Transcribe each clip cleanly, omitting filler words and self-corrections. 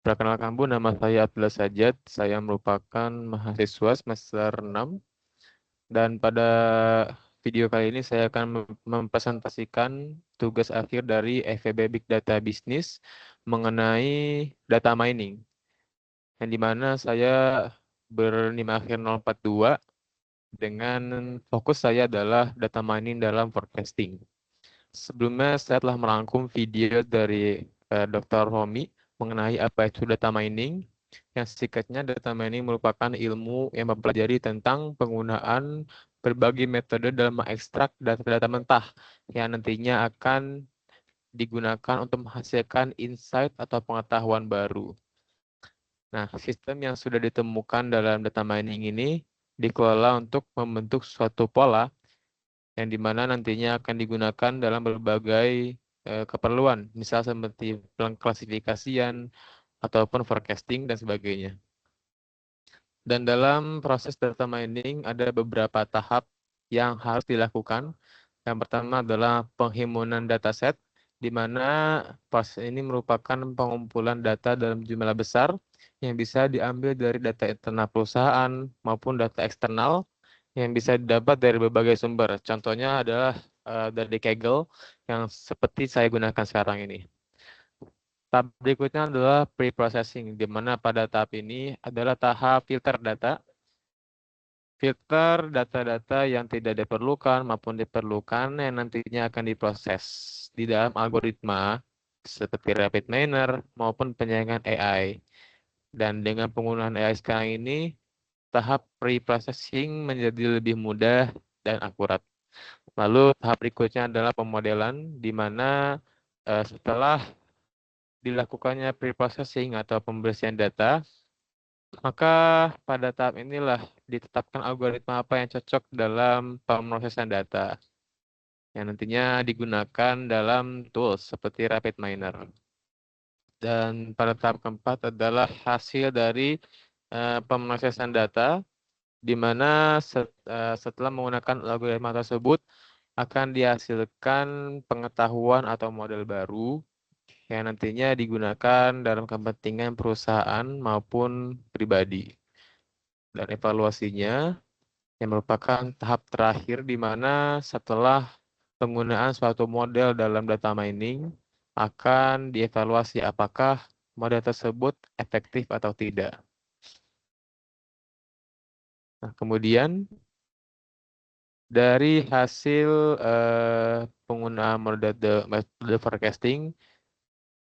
Perkenalkan Bu, nama saya Abdullah Sajad. Saya merupakan mahasiswa semester 6. Dan pada video kali ini saya akan mempresentasikan tugas akhir dari FEB Big Data Business mengenai data mining. Yang dimana saya berNIM akhir 042 dengan fokus saya adalah data mining dalam forecasting. Sebelumnya saya telah merangkum video dari Dr. Romi mengenai apa itu data mining. Yang singkatnya, data mining merupakan ilmu yang mempelajari tentang penggunaan berbagai metode dalam mengekstrak data-data mentah yang nantinya akan digunakan untuk menghasilkan insight atau pengetahuan baru. Nah, sistem yang sudah ditemukan dalam data mining ini dikelola untuk membentuk suatu pola yang dimana nantinya akan digunakan dalam berbagai keperluan, misal seperti pengklasifikasian ataupun forecasting dan sebagainya. Dan dalam proses data mining ada beberapa tahap yang harus dilakukan. Yang pertama adalah penghimpunan dataset, di mana proses ini merupakan pengumpulan data dalam jumlah besar yang bisa diambil dari data internal perusahaan maupun data eksternal yang bisa didapat dari berbagai sumber. Contohnya adalah dari Kaggle yang seperti saya gunakan sekarang ini. Tahap berikutnya adalah pre-processing, di mana pada tahap ini adalah tahap filter data. Filter data-data yang tidak diperlukan maupun diperlukan yang nantinya akan diproses di dalam algoritma seperti rapid miner maupun penyaringan AI. Dan dengan penggunaan AI sekarang ini, tahap pre-processing menjadi lebih mudah dan akurat. Lalu tahap berikutnya adalah pemodelan, di mana setelah dilakukannya pre-processing atau pembersihan data, maka pada tahap inilah ditetapkan algoritma apa yang cocok dalam pemrosesan data yang nantinya digunakan dalam tools seperti Rapid Miner. Dan pada tahap keempat adalah hasil dari pemrosesan data, di mana setelah menggunakan algoritma tersebut akan dihasilkan pengetahuan atau model baru yang nantinya digunakan dalam kepentingan perusahaan maupun pribadi. Dan evaluasinya yang merupakan tahap terakhir di mana setelah penggunaan suatu model dalam data mining akan dievaluasi apakah model tersebut efektif atau tidak. Nah, kemudian dari hasil penggunaan metode forecasting,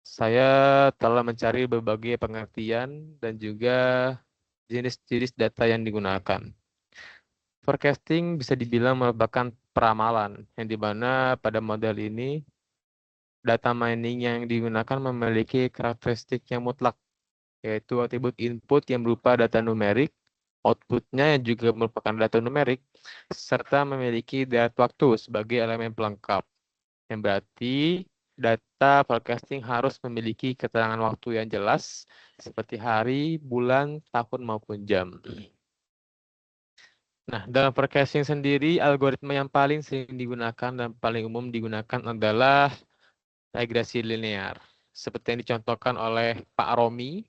saya telah mencari berbagai pengertian dan juga jenis-jenis data yang digunakan. Forecasting bisa dibilang merupakan peramalan, yang dimana pada model ini data mining yang digunakan memiliki karakteristik yang mutlak, yaitu atribut input yang berupa data numerik, outputnya yang juga merupakan data numerik, serta memiliki data waktu sebagai elemen pelengkap. Yang berarti data forecasting harus memiliki keterangan waktu yang jelas, seperti hari, bulan, tahun, maupun jam. Nah, dalam forecasting sendiri, algoritma yang paling sering digunakan dan paling umum digunakan adalah regresi linear. Seperti yang dicontohkan oleh Pak Romi,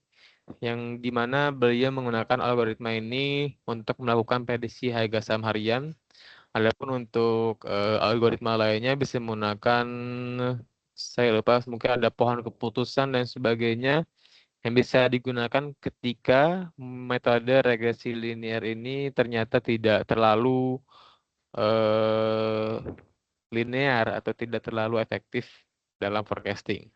yang dimana beliau menggunakan algoritma ini untuk melakukan prediksi harga saham harian. Adapun untuk algoritma lainnya bisa menggunakan, saya lupa, mungkin ada pohon keputusan dan sebagainya yang bisa digunakan ketika metode regresi linear ini ternyata tidak terlalu linear atau tidak terlalu efektif dalam forecasting.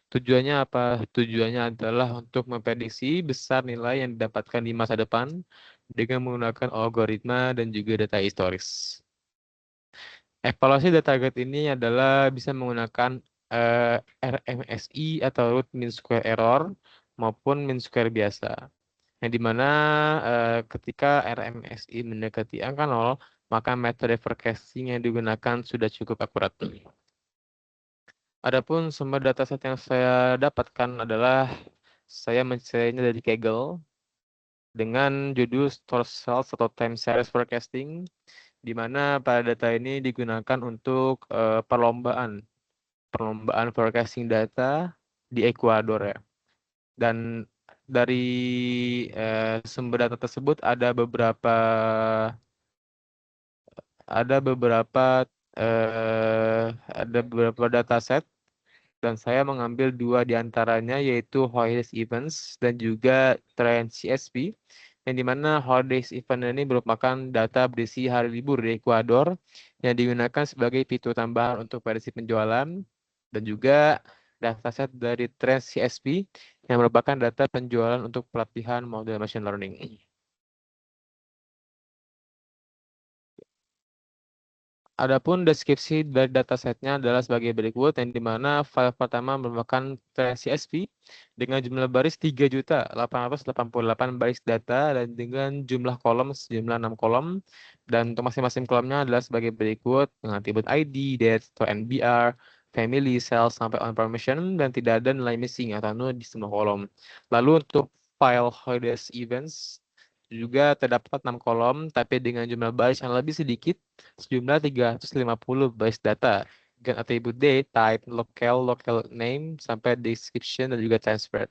Tujuannya apa? Tujuannya adalah untuk memprediksi besar nilai yang didapatkan di masa depan dengan menggunakan algoritma dan juga data historis. Evaluasi data target ini adalah bisa menggunakan RMSI atau root mean square error maupun mean square biasa. Yang dimana ketika RMSI mendekati angka 0, maka metode forecasting yang digunakan sudah cukup akurat. Adapun sumber dataset yang saya dapatkan adalah saya mencarinya dari Kaggle dengan judul Store Sales atau Time Series Forecasting, di mana pada data ini digunakan untuk perlombaan forecasting data di Ekuador ya. Dan dari sumber data tersebut ada beberapa dataset, dan saya mengambil dua di antaranya, yaitu Holidays Events dan juga Trend CSP, yang dimana Holidays Event ini merupakan data berisi hari libur di Ekuador yang digunakan sebagai fitur tambahan untuk prediksi penjualan, dan juga dataset dari Trend CSP yang merupakan data penjualan untuk pelatihan model machine learning. Adapun deskripsi dari datasetnya adalah sebagai berikut, yang dimana file pertama merupakan CSV dengan jumlah baris 3.888 baris data dan dengan jumlah kolom sejumlah 6 kolom. Dan untuk masing-masing kolomnya adalah sebagai berikut dengan atribut ID, date, atau NBR, family, sales, sampai on permission, dan tidak ada nilai missing atau null di semua kolom. Lalu untuk file holidays events juga terdapat 6 kolom, tapi dengan jumlah baris yang lebih sedikit, sejumlah 350 baris data dengan atribut date, type, local name, sampai description, dan juga time spread.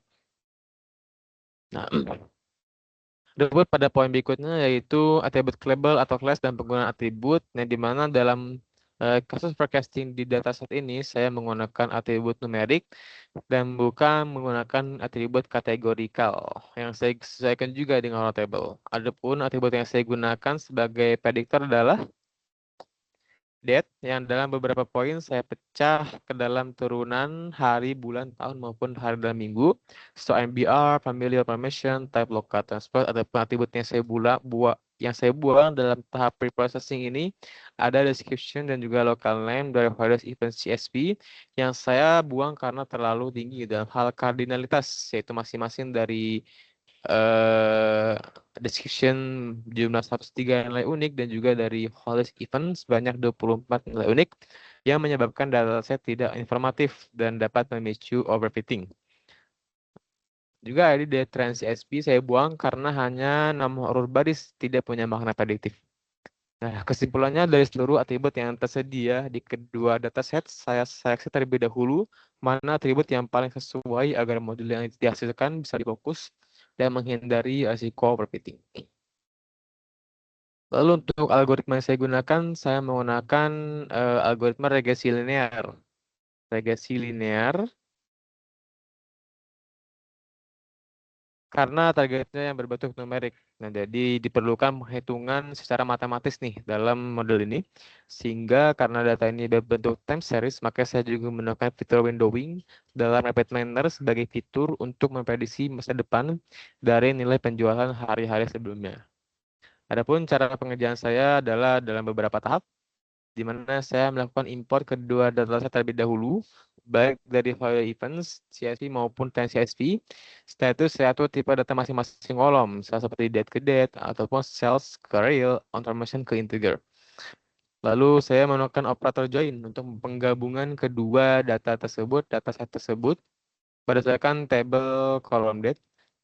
Nah, Debut pada poin berikutnya yaitu atribut label atau class dan penggunaan atribut, yang dimana dalam kasus forecasting di dataset ini saya menggunakan atribut numerik dan bukan menggunakan atribut kategorikal yang saya sesuaikan juga dengan routable. Adapun atribut yang saya gunakan sebagai prediktor adalah date, yang dalam beberapa poin saya pecah ke dalam turunan hari, bulan, tahun, maupun hari dalam minggu. So MBR, familiar permission, type local transport, ada atribut yang saya buang dalam tahap preprocessing ini, ada description dan juga local name dari various event CSV yang saya buang karena terlalu tinggi dalam hal kardinalitas, yaitu masing-masing dari eh description jumlah 103 nilai unik dan juga dari Hollis event sebanyak 24 nilai unik yang menyebabkan dataset tidak informatif dan dapat memicu overfitting. Juga ID dari trans CSV saya buang karena hanya 6 huruf baris, tidak punya makna prediktif. Nah, kesimpulannya dari seluruh atribut yang tersedia di kedua dataset, saya seleksi terlebih dahulu mana atribut yang paling sesuai agar modul yang dihasilkan bisa difokus dan menghindari risiko overfitting. Lalu untuk algoritma yang saya gunakan, saya menggunakan algoritma regresi linear. Regresi linear karena targetnya yang berbentuk numerik. Nah, jadi diperlukan penghitungan secara matematis nih dalam model ini. Sehingga karena data ini berbentuk time series, maka saya juga menggunakan fitur windowing dalam Rapid Miner sebagai fitur untuk memprediksi masa depan dari nilai penjualan hari-hari sebelumnya. Adapun cara pengerjaan saya adalah dalam beberapa tahap, di mana saya melakukan import kedua dataset terlebih dahulu, baik dari file events, CSV maupun time CSV. Setelah itu saya atur tipe data masing-masing kolom, misalnya seperti date ke date, ataupun sales ke real, information ke integer. Lalu saya menggunakan operator join untuk penggabungan kedua dataset tersebut, berdasarkan tabel kolom date.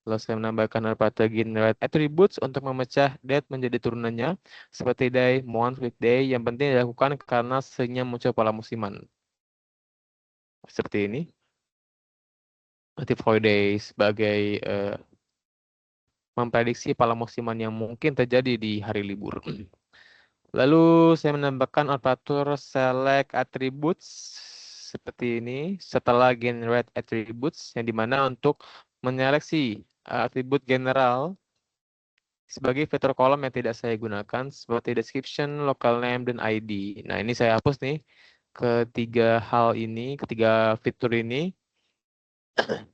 Lalu saya menambahkan operator generate attributes untuk memecah date menjadi turunannya, seperti day, month, weekday. Yang penting dilakukan karena seringnya muncul pola musiman. Seperti ini. Active holiday sebagai memprediksi pola musiman yang mungkin terjadi di hari libur. Lalu saya menambahkan operator select attributes seperti ini setelah generate attributes, yang dimana untuk menyeleksi atribut general sebagai fitur kolom yang tidak saya gunakan seperti description, local name, dan ID. Nah, ini saya hapus nih ketiga fitur ini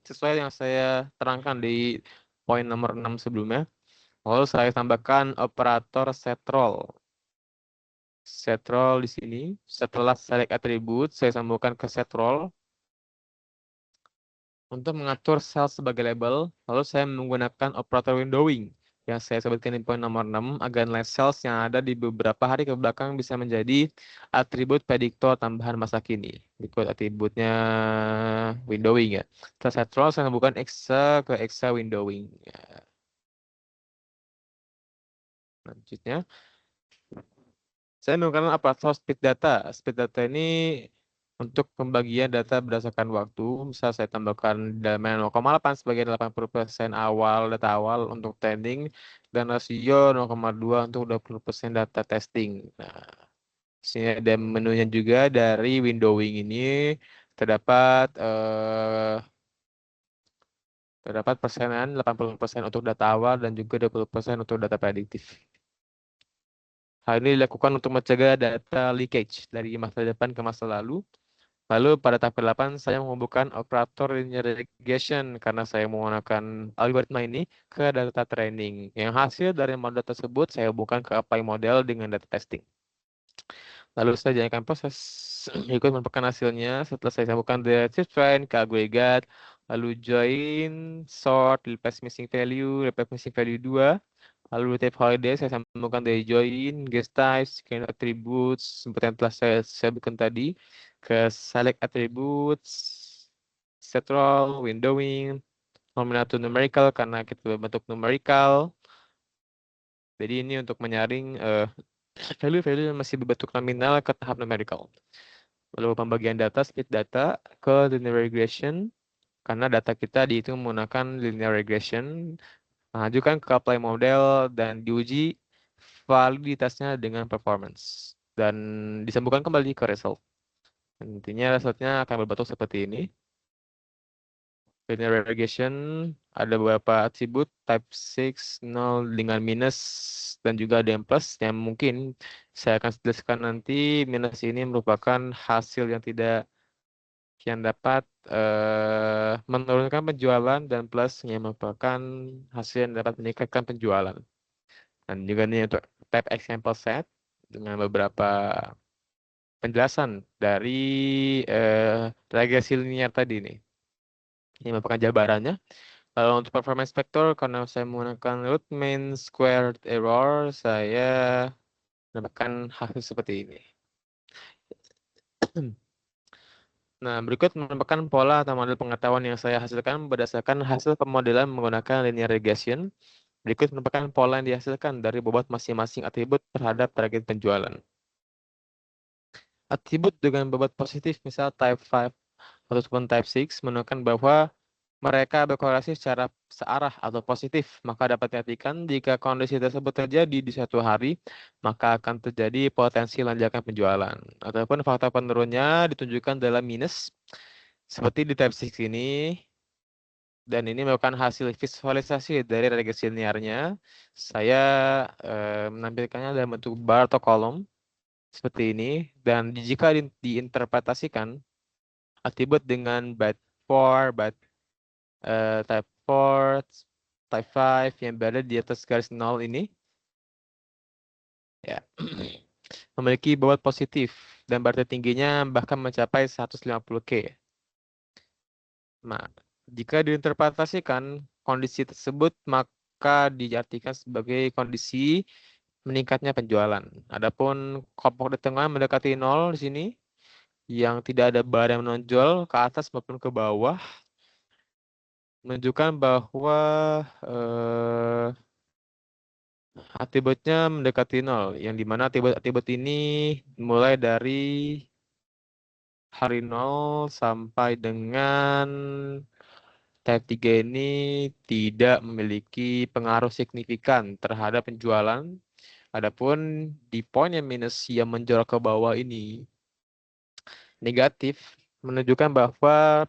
sesuai yang saya terangkan di poin nomor 6 sebelumnya. Lalu saya tambahkan operator setrol. Setrol di sini, setelah select attribute, saya sambungkan ke setrol untuk mengatur sel sebagai label. Lalu saya menggunakan operator windowing yang saya sebutkan di poin nomor 6 agar nilai sales yang ada di beberapa hari ke belakang bisa menjadi atribut prediktor tambahan masa kini. Ikut atributnya windowing ya. Setelah setrol, saya sambungkan exa ke exa windowing. Ya. Selanjutnya, saya menggunakan operator speed data. Speed data ini Untuk pembagian data berdasarkan waktu, misal saya tambahkan elemen 0,8 sebagai 80% awal data awal untuk training dan rasio 0,2 untuk 20% data testing. Nah, sini ada menunya juga dari windowing ini terdapat terdapat persenan 80% untuk data awal dan juga 20% untuk data prediktif. Hal ini dilakukan untuk mencegah data leakage dari masa depan ke masa lalu. Lalu pada tahap 8 saya menghubungkan operator linear regression karena saya menggunakan algoritma ini ke data training. Yang hasil dari model tersebut saya hubungkan ke apply model dengan data testing. Lalu saya jalankan proses ikut menemukan hasilnya. Setelah saya sambungkan the train ke agregat, lalu join, sort, replace missing value, replace missing value 2. Lalu type holiday saya sambungkan dari join, guest types, scan attributes, seperti yang telah saya sebutkan tadi, ke select attributes, set role, windowing, nominator numerical karena kita berbentuk numerical. Jadi ini untuk menyaring value-value yang masih berbentuk nominal ke tahap numerical. Lalu pembagian data, split data ke linear regression karena data kita dihitung menggunakan linear regression. Ajukan ke apply model dan diuji validitasnya dengan performance dan disambungkan kembali ke result. Intinya resultnya akan berbentuk seperti ini. Linear regression ada beberapa atribut type 6, 0 dengan minus dan juga ada yang plus yang mungkin saya akan jelaskan nanti. Minus ini merupakan hasil yang dapat menurunkan penjualan dan plus yang merupakan hasil yang dapat meningkatkan penjualan. Dan juga ini untuk type example set dengan beberapa penjelasan dari regresi linear tadi nih. Ini merupakan jabarannya. Lalu untuk performance vector, karena saya menggunakan root mean squared error, saya mendapatkan hasil seperti ini. Nah, berikut merupakan pola atau model pengetahuan yang saya hasilkan berdasarkan hasil pemodelan menggunakan linear regression. Berikut merupakan pola yang dihasilkan dari bobot masing-masing atribut terhadap target penjualan. Atribut dengan bobot positif, misal type 5 ataupun type 6, menunjukkan bahwa mereka berkorelasi secara searah atau positif. Maka dapat diartikan jika kondisi tersebut terjadi di suatu hari, maka akan terjadi potensi lonjakan penjualan. Ataupun faktor penurunnya ditunjukkan dalam minus, seperti di type 6 ini. Dan ini merupakan hasil visualisasi dari regresi linearnya. Saya menampilkannya dalam bentuk bar atau kolom seperti ini. Dan jika diinterpretasikan atribut dengan byte 4, byte type 4, type 5 yang berada di atas garis 0 ini ya memiliki bobot positif dan batas tingginya bahkan mencapai 150K. Nah, jika diinterpretasikan kondisi tersebut maka diartikan sebagai kondisi meningkatnya penjualan. Adapun kelompok di tengah mendekati 0 di sini yang tidak ada bar yang menonjol ke atas maupun ke bawah menunjukkan bahwa atributnya mendekati 0, yang dimana atribut ini mulai dari hari 0 sampai dengan type 3 ini tidak memiliki pengaruh signifikan terhadap penjualan. Adapun di poin yang minus yang menjorok ke bawah ini negatif, menunjukkan bahwa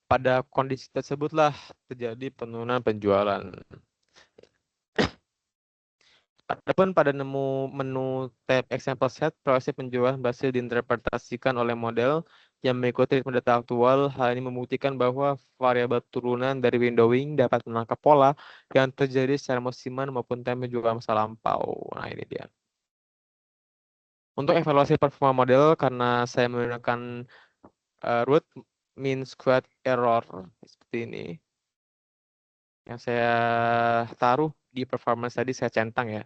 pada kondisi tersebutlah terjadi penurunan penjualan. Adapun pada menu tab example set, proses penjualan berhasil diinterpretasikan oleh model yang mengikuti ritme data aktual. Hal ini membuktikan bahwa variabel turunan dari windowing dapat menangkap pola yang terjadi secara musiman maupun time penjualan masa lampau. Nah, ini dia. Untuk evaluasi performa model, karena saya menggunakan root mean squared error seperti ini, yang saya taruh di performance tadi saya centang ya.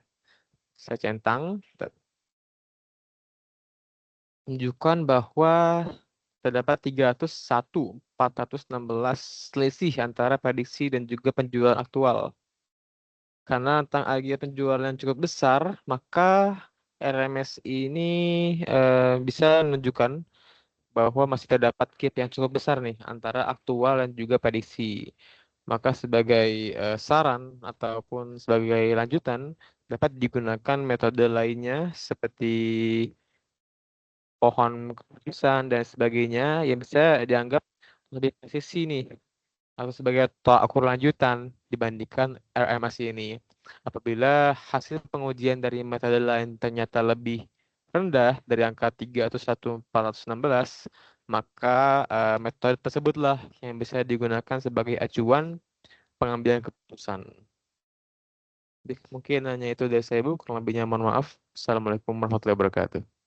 Saya centang, menunjukkan bahwa terdapat 301.416 selisih antara prediksi dan juga penjualan aktual. Karena tentang agregat penjualan yang cukup besar, maka RMS ini bisa menunjukkan bahwa masih terdapat gap yang cukup besar nih antara aktual dan juga prediksi. Maka sebagai saran ataupun sebagai lanjutan dapat digunakan metode lainnya seperti pohon keputusan dan sebagainya yang bisa dianggap lebih presisi nih atau sebagai tolak ukur lanjutan dibandingkan RMS ini. Apabila hasil pengujian dari metode lain ternyata lebih rendah dari angka 3 atau 1.416, maka metode tersebutlah yang bisa digunakan sebagai acuan pengambilan keputusan. Jadi, mungkin hanya itu dari saya, Bu. Kurang lebihnya mohon maaf. Assalamualaikum warahmatullahi wabarakatuh.